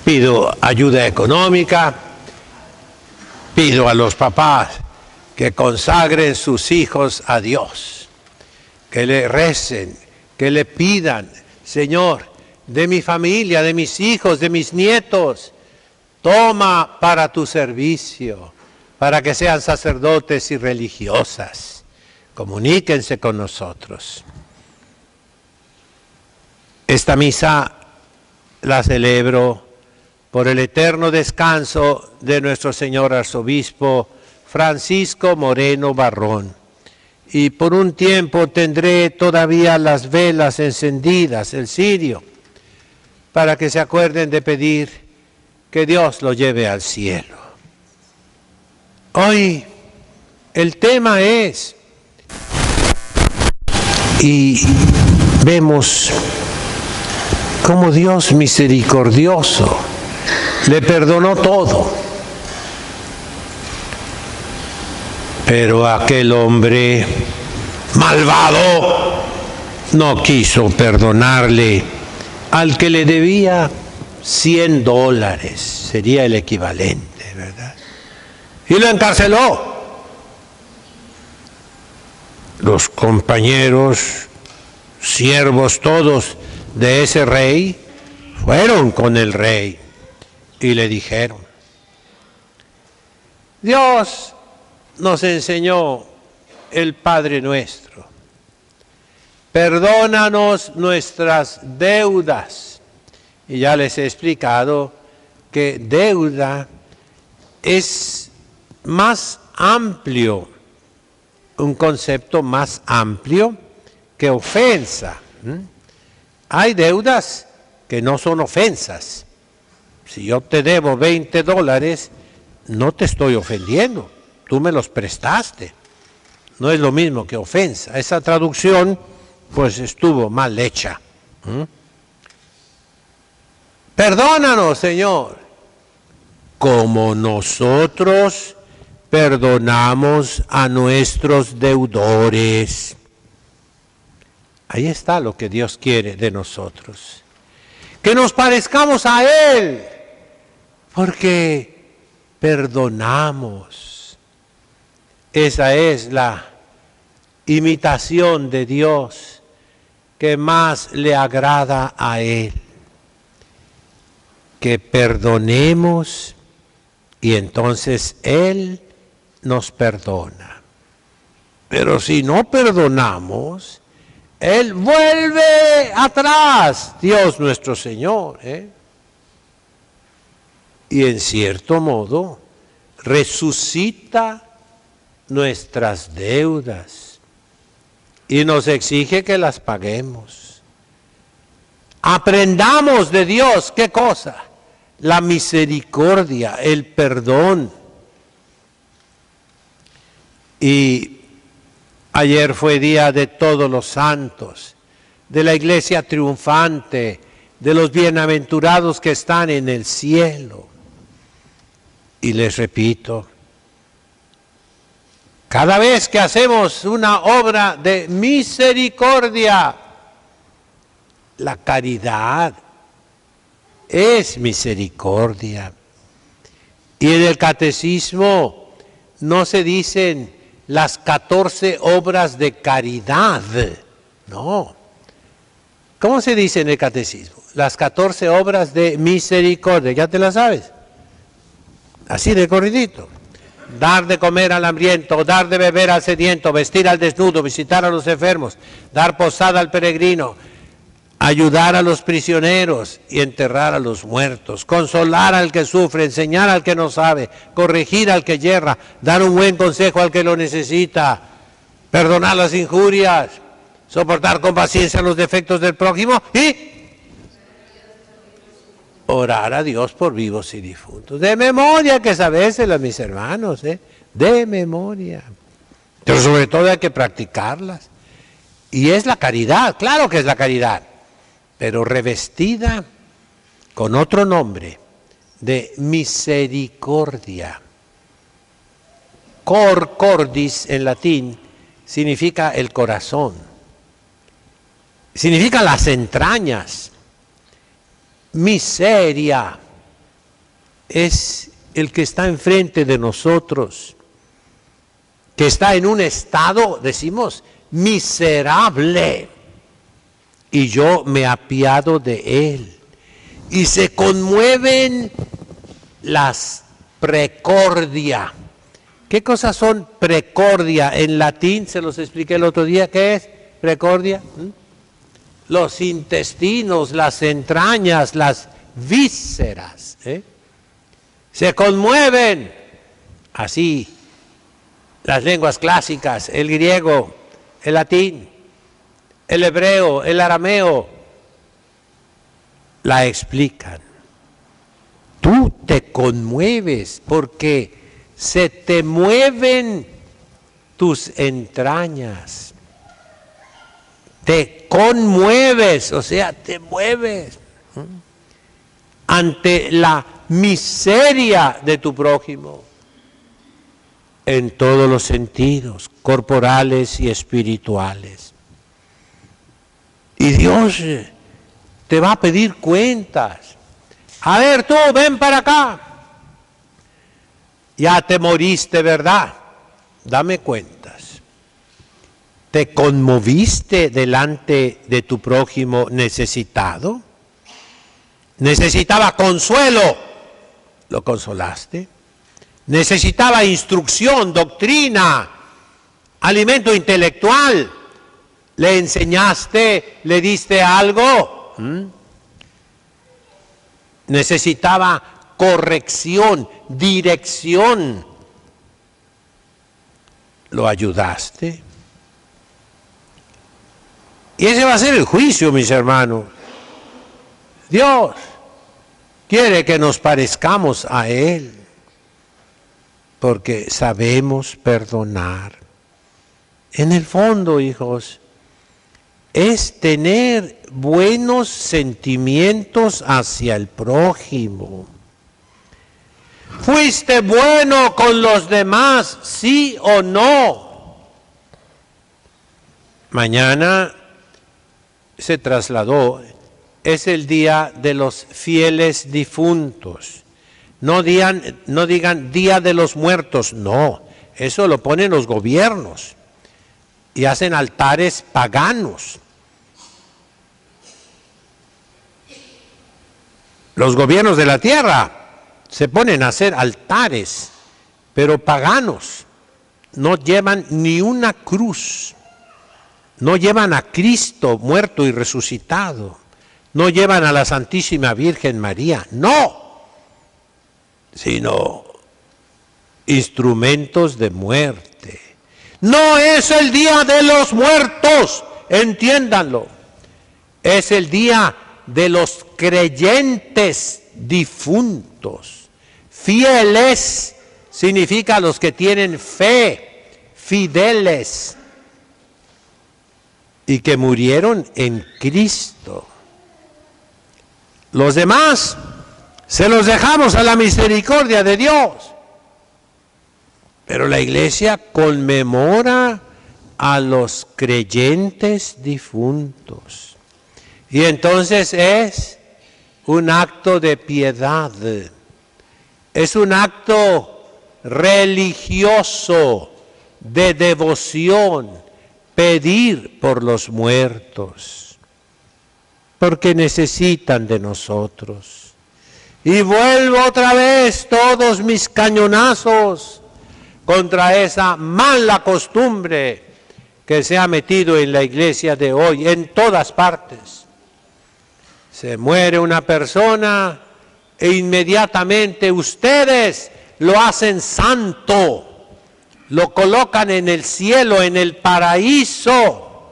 pido ayuda económica, pido a los papás que consagren sus hijos a Dios, que le recen, que le pidan, Señor, de mi familia, de mis hijos, de mis nietos, toma para tu servicio, para que sean sacerdotes y religiosas. Comuníquense con nosotros. Esta misa la celebro por el eterno descanso de nuestro señor arzobispo Francisco Moreno Barrón. Y por un tiempo tendré todavía las velas encendidas, el cirio, para que se acuerden de pedir que Dios lo lleve al cielo. Hoy el tema es, y vemos cómo Dios misericordioso le perdonó todo. Pero aquel hombre malvado no quiso perdonarle al que le debía $100, sería el equivalente, ¿verdad? Y lo encarceló. Los compañeros, siervos todos de ese rey, fueron con el rey y le dijeron: Dios nos enseñó el Padre Nuestro. Perdónanos nuestras deudas. Y ya les he explicado que deuda es más amplio, un concepto más amplio que ofensa. Hay deudas que no son ofensas. Si yo te debo $20, no te estoy ofendiendo. Tú me los prestaste. No es lo mismo que ofensa. Esa traducción, pues, estuvo mal hecha. Perdónanos, Señor, como nosotros perdonamos a nuestros deudores. Ahí está lo que Dios quiere de nosotros. Que nos parezcamos a Él, porque perdonamos. Esa es la imitación de Dios que más le agrada a Él. Que perdonemos y entonces Él nos perdona. Pero si no perdonamos, Él vuelve atrás, Dios nuestro Señor, y en cierto modo resucita nuestras deudas y nos exige que las paguemos. Aprendamos de Dios, ¿qué cosa? La misericordia, el perdón. Y ayer fue día de todos los santos, de la iglesia triunfante, de los bienaventurados que están en el cielo. Y les repito, cada vez que hacemos una obra de misericordia, la caridad es misericordia. Y en el catecismo no se dicen las 14 obras de caridad, no. ¿Cómo se dice en el catecismo? Las 14 obras de misericordia, ¿ya te las sabes? Así de corridito. Dar de comer al hambriento, dar de beber al sediento, vestir al desnudo, visitar a los enfermos, dar posada al peregrino, ayudar a los prisioneros y enterrar a los muertos, consolar al que sufre, enseñar al que no sabe, corregir al que yerra, dar un buen consejo al que lo necesita, perdonar las injurias, soportar con paciencia los defectos del prójimo y orar a Dios por vivos y difuntos. De memoria que sabésela, mis hermanos, de memoria. Pero sobre todo hay que practicarlas. Y es la caridad, claro que es la caridad, pero revestida con otro nombre, de misericordia. Cor cordis en latín significa el corazón, significa las entrañas. Miseria es el que está enfrente de nosotros, que está en un estado, decimos, miserable, y yo me apiado de él. Y se conmueven las precordia. ¿Qué cosas son precordia? En latín, se los expliqué el otro día, ¿qué es precordia? Los intestinos, las entrañas, las vísceras, se conmueven. Así, las lenguas clásicas, el griego, el latín, el hebreo, el arameo, la explican. Tú te conmueves porque se te mueven tus entrañas. Te conmueves, o sea, te mueves ante la miseria de tu prójimo en todos los sentidos, corporales y espirituales. Y Dios te va a pedir cuentas. A ver, tú, ven para acá. Ya te moriste, ¿verdad? Dame cuentas. ¿Te conmoviste delante de tu prójimo necesitado? ¿Necesitaba consuelo? ¿Lo consolaste? ¿Necesitaba instrucción, doctrina, alimento intelectual? ¿Le enseñaste, le diste algo? Necesitaba corrección, dirección. ¿Lo ayudaste? Y ese va a ser el juicio, mis hermanos. Dios quiere que nos parezcamos a Él, porque sabemos perdonar. En el fondo, hijos, es tener buenos sentimientos hacia el prójimo. ¿Fuiste bueno con los demás, sí o no? Mañana se trasladó, es el día de los fieles difuntos. No digan día de los muertos, no, eso lo ponen los gobiernos y hacen altares paganos. Los gobiernos de la tierra se ponen a hacer altares, pero paganos. No llevan ni una cruz, no llevan a Cristo muerto y resucitado, no llevan a la Santísima Virgen María, no, sino instrumentos de muerte. No es el día de los muertos, entiéndanlo, es el día de los creyentes difuntos. Fieles significa los que tienen fe, fideles, y que murieron en Cristo. Los demás se los dejamos a la misericordia de Dios. Pero la iglesia conmemora a los creyentes difuntos. Y entonces es un acto de piedad, es un acto religioso de devoción, pedir por los muertos, porque necesitan de nosotros. Y vuelvo otra vez todos mis cañonazos contra esa mala costumbre que se ha metido en la iglesia de hoy, en todas partes. Se muere una persona e inmediatamente ustedes lo hacen santo, lo colocan en el cielo, en el paraíso,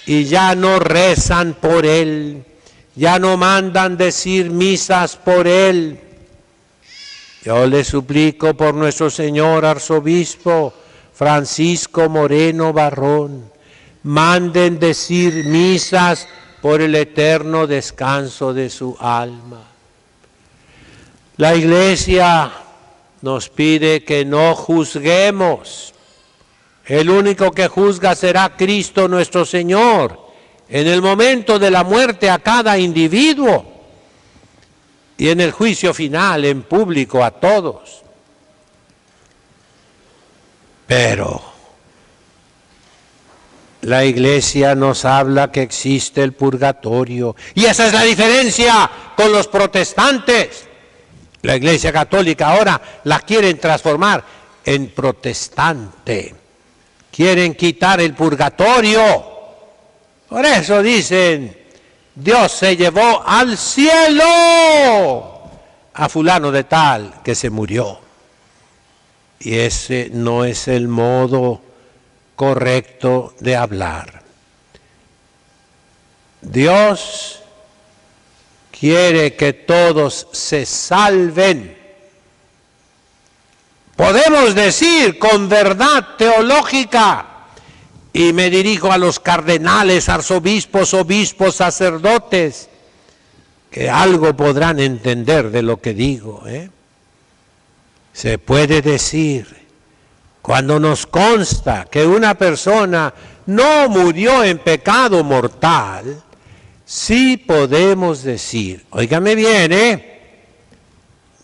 y ya no rezan por él, ya no mandan decir misas por él. Yo le suplico por nuestro señor arzobispo Francisco Moreno Barrón, manden decir misas por el eterno descanso de su alma. La iglesia nos pide que no juzguemos. El único que juzga será Cristo nuestro Señor en el momento de la muerte a cada individuo. y en el juicio final, en público, a todos. Pero la Iglesia nos habla que existe el purgatorio. Y esa es la diferencia con los protestantes. La Iglesia Católica ahora la quieren transformar en protestante. Quieren quitar el purgatorio. Por eso dicen, Dios se llevó al cielo a fulano de tal que se murió. Y ese no es el modo correcto de hablar. Dios quiere que todos se salven. Podemos decir con verdad teológica, y me dirijo a los cardenales, arzobispos, obispos, sacerdotes, que algo podrán entender de lo que digo, Se puede decir, cuando nos consta que una persona no murió en pecado mortal, sí podemos decir, óigame bien,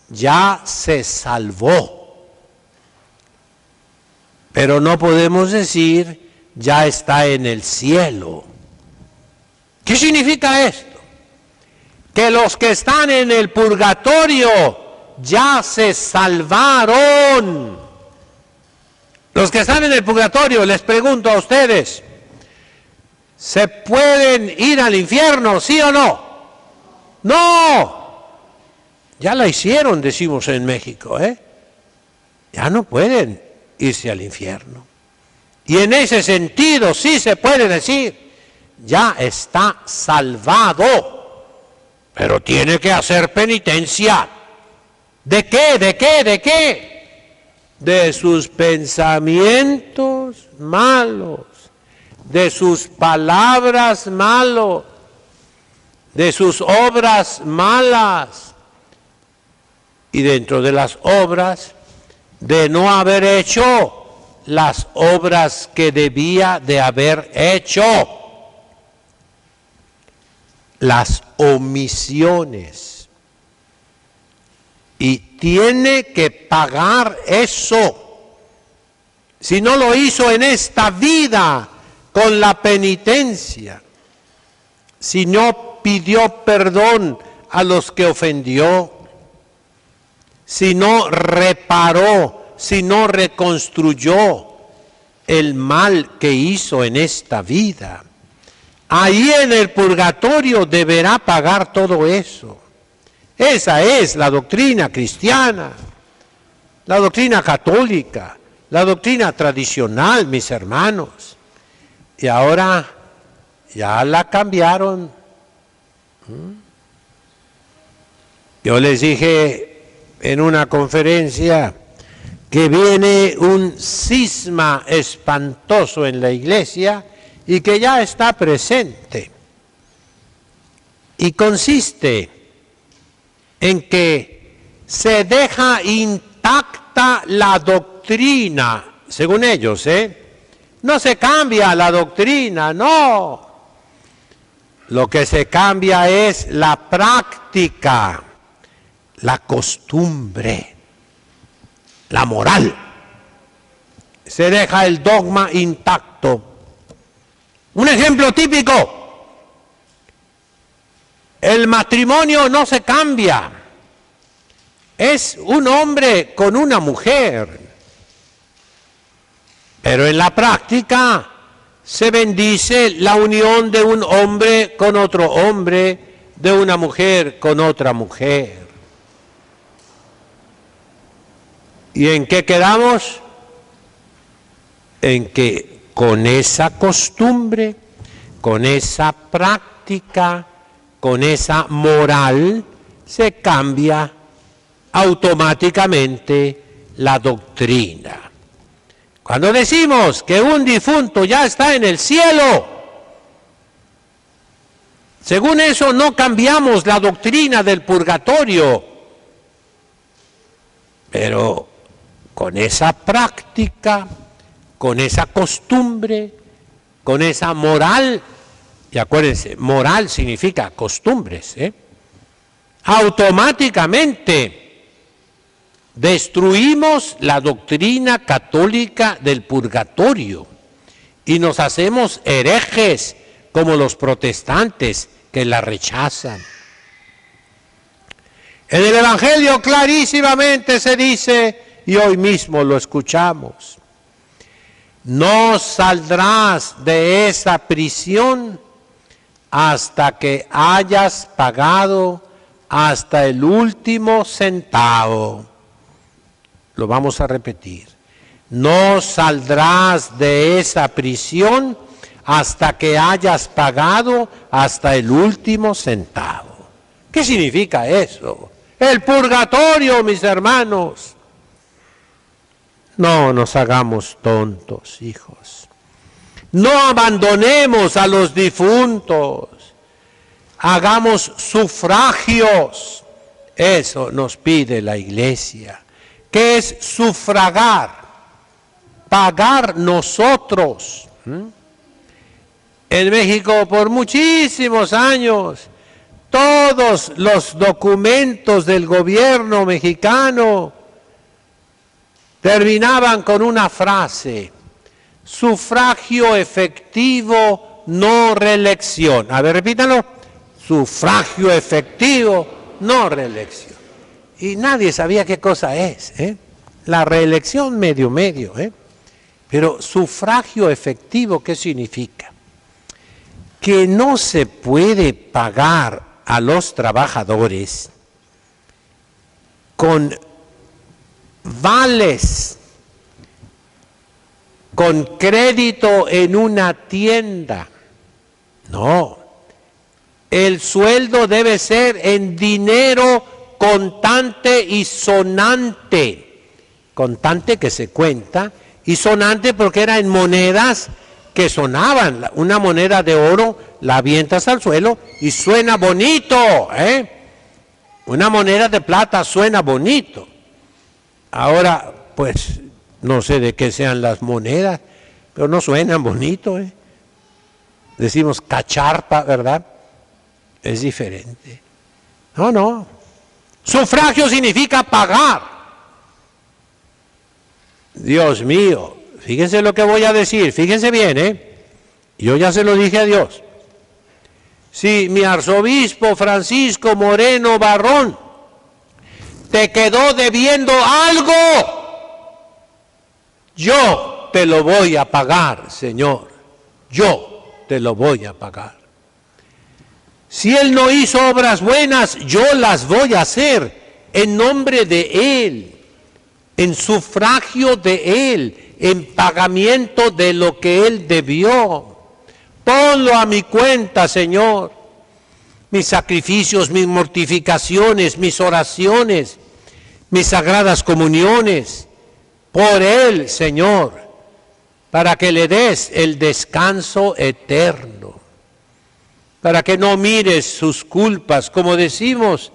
ya se salvó. Pero no podemos decir, ya está en el cielo. ¿Qué significa esto? Que los que están en el purgatorio ya se salvaron. Los que están en el purgatorio, les pregunto a ustedes, ¿se pueden ir al infierno, sí o no? ¡No! Ya la hicieron, decimos en México, Ya no pueden irse al infierno. Y en ese sentido sí se puede decir, ya está salvado, pero tiene que hacer penitencia. ¿De qué? ¿De qué? ¿De qué? De sus pensamientos malos, de sus palabras malas, de sus obras malas, y dentro de las obras, de no haber hecho las obras que debía de haber hecho, las omisiones. Y tiene que pagar eso. Si no lo hizo en esta vida con la penitencia, si no pidió perdón a los que ofendió, si no reparó, si no reconstruyó el mal que hizo en esta vida, ahí en el purgatorio deberá pagar todo eso. Esa es la doctrina cristiana, la doctrina católica, la doctrina tradicional, mis hermanos. Y ahora ya la cambiaron. Yo les dije en una conferencia que viene un cisma espantoso en la iglesia y que ya está presente. Y consiste en que se deja intacta la doctrina, según ellos, No se cambia la doctrina, no. Lo que se cambia es la práctica, la costumbre, la moral. Se deja el dogma intacto. Un ejemplo típico. El matrimonio no se cambia. Es un hombre con una mujer. Pero en la práctica se bendice la unión de un hombre con otro hombre, de una mujer con otra mujer. ¿Y en qué quedamos? En que con esa costumbre, con esa práctica, con esa moral, se cambia automáticamente la doctrina. Cuando decimos que un difunto ya está en el cielo, según eso no cambiamos la doctrina del purgatorio, pero con esa práctica, con esa costumbre, con esa moral. Y acuérdense, moral significa costumbres, automáticamente destruimos la doctrina católica del purgatorio y nos hacemos herejes como los protestantes que la rechazan. En el Evangelio clarísimamente se dice, y hoy mismo lo escuchamos, no saldrás de esa prisión hasta que hayas pagado hasta el último centavo. Lo vamos a repetir. No saldrás de esa prisión hasta que hayas pagado hasta el último centavo. ¿Qué significa eso? El purgatorio, mis hermanos. No nos hagamos tontos, hijos. No abandonemos a los difuntos. Hagamos sufragios. Eso nos pide la Iglesia. ¿Qué es sufragar? Pagar nosotros. En México por muchísimos años, todos los documentos del gobierno mexicano terminaban con una frase: sufragio efectivo, no reelección. A ver, repítanlo. Sufragio efectivo, no reelección. Y nadie sabía qué cosa es, La reelección medio, Pero sufragio efectivo, ¿qué significa? Que no se puede pagar a los trabajadores con vales, con crédito en una tienda. No, el sueldo debe ser en dinero contante y sonante. Contante que se cuenta y sonante porque era en monedas que sonaban. Una moneda de oro la avientas al suelo y suena bonito, Una moneda de plata suena bonito. Ahora, pues, no sé de qué sean las monedas, pero no suenan bonito, Decimos cacharpa, ¿verdad? Es diferente. No. Sufragio significa pagar. Dios mío, fíjense lo que voy a decir, fíjense bien, Yo ya se lo dije a Dios. Si mi arzobispo Francisco Moreno Barrón te quedó debiendo algo, yo te lo voy a pagar, Señor. Yo te lo voy a pagar. Si Él no hizo obras buenas, yo las voy a hacer en nombre de Él, en sufragio de Él, en pagamiento de lo que Él debió. Ponlo a mi cuenta, Señor. Mis sacrificios, mis mortificaciones, mis oraciones, mis sagradas comuniones, por Él, Señor, para que le des el descanso eterno, para que no mires sus culpas, como decimos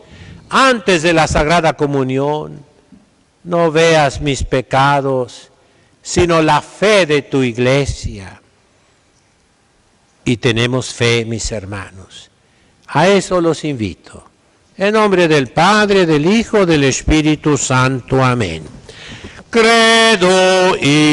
antes de la Sagrada Comunión. No veas mis pecados, sino la fe de tu Iglesia. Y tenemos fe, mis hermanos. A eso los invito. En nombre del Padre, del Hijo, del Espíritu Santo. Amén. Credo in